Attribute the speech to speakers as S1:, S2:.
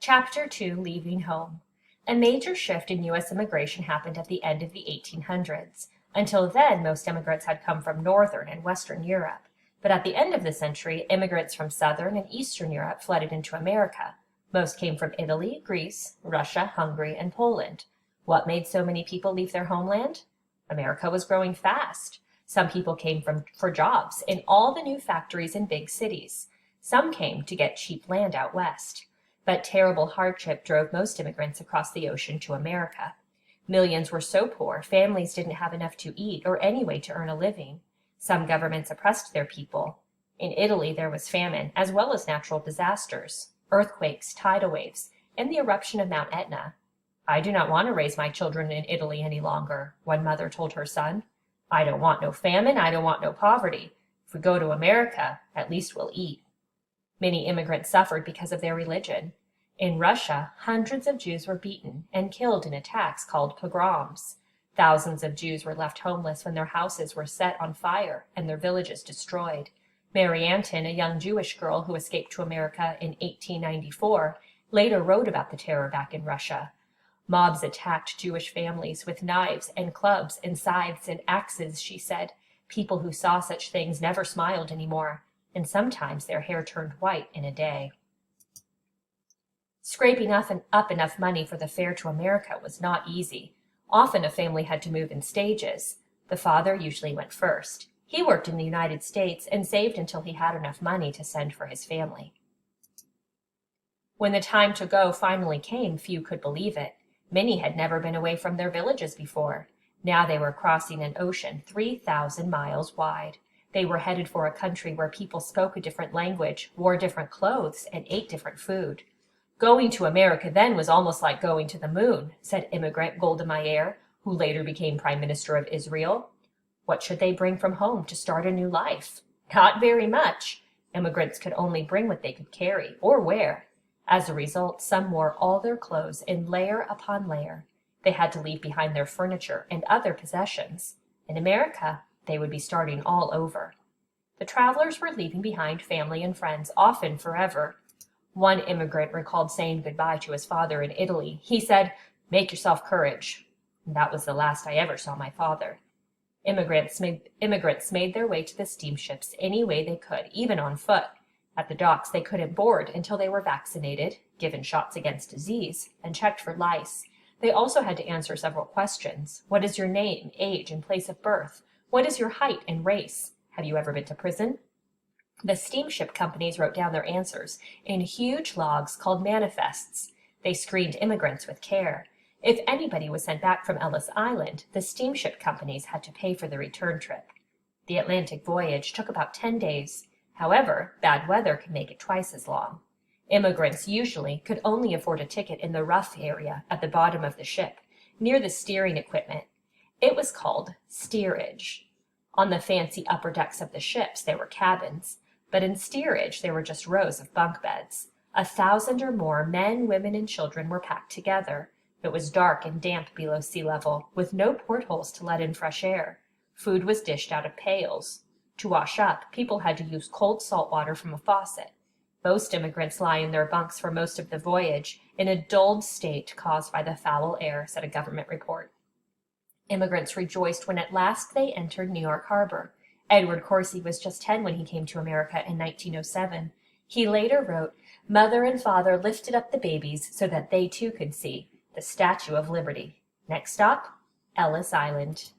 S1: Chapter 2, Leaving Home. A major shift in U.S. immigration happened at the end of the 1800s. Until then, most immigrants had come from Northern and Western Europe. But at the end of the century, immigrants from Southern and Eastern Europe flooded into America. Most came from Italy, Greece, Russia, Hungary, and Poland. What made so many people leave their homeland? America was growing fast. Some people came for jobs in all the new factories in big cities. Some came to get cheap land out west. But terrible hardship drove most immigrants across the ocean to America. Millions were so poor, families didn't have enough to eat or any way to earn a living. Some governments oppressed their people. In Italy, there was famine, as well as natural disasters, earthquakes, tidal waves, and the eruption of Mount Etna. "I do not want to raise my children in Italy any longer," one mother told her son. "I don't want no famine, I don't want no poverty. If we go to America, at least we'll eat." Many immigrants suffered because of their religion. In Russia, hundreds of Jews were beaten and killed in attacks called pogroms. Thousands of Jews were left homeless when their houses were set on fire and their villages destroyed. Mary Antin, a young Jewish girl who escaped to America in 1894, later wrote about the terror back in Russia. "Mobs attacked Jewish families with knives and clubs and scythes and axes," she said. "People who saw such things never smiled anymore, and sometimes their hair turned white in a day." Scraping up enough money for the fare to America was not easy. Often a family had to move in stages. The father usually went first. He worked in the United States and saved until he had enough money to send for his family. When the time to go finally came, few could believe it. Many had never been away from their villages before. Now they were crossing an ocean 3,000 miles wide. They were headed for a country where people spoke a different language, wore different clothes, and ate different food. "Going to America then was almost like going to the moon," said immigrant Golda Meir, who later became Prime Minister of Israel. What should they bring from home to start a new life? Not very much. Immigrants could only bring what they could carry or wear. As a result, some wore all their clothes in layer upon layer. They had to leave behind their furniture and other possessions. In America, they would be starting all over. The travelers were leaving behind family and friends, often forever. One immigrant recalled saying goodbye to his father in Italy. He said, "Make yourself courage." And that was the last I ever saw my father. Immigrants made their way to the steamships any way they could, even on foot. At the docks, they couldn't board until they were vaccinated, given shots against disease, and checked for lice. They also had to answer several questions. What is your name, age, and place of birth? What is your height and race? Have you ever been to prison? The steamship companies wrote down their answers in huge logs called manifests. They screened immigrants with care. If anybody was sent back from Ellis Island, the steamship companies had to pay for the return trip. The Atlantic voyage took about 10 days. However, bad weather could make it twice as long. Immigrants usually could only afford a ticket in the rough area at the bottom of the ship, near the steering equipment. It was called steerage. On the fancy upper decks of the ships, there were cabins. But in steerage, there were just rows of bunk beds. 1,000 or more men, women, and children were packed together. It was dark and damp below sea level, with no portholes to let in fresh air. Food was dished out of pails. To wash up, people had to use cold salt water from a faucet. Most immigrants lie in their bunks for most of the voyage, in a dulled state caused by the foul air, said a government report. Immigrants rejoiced when at last they entered New York Harbor. Edward Corsi was just 10 when he came to America in 1907. He later wrote, "Mother and father lifted up the babies so that they too could see the Statue of Liberty." Next stop, Ellis Island.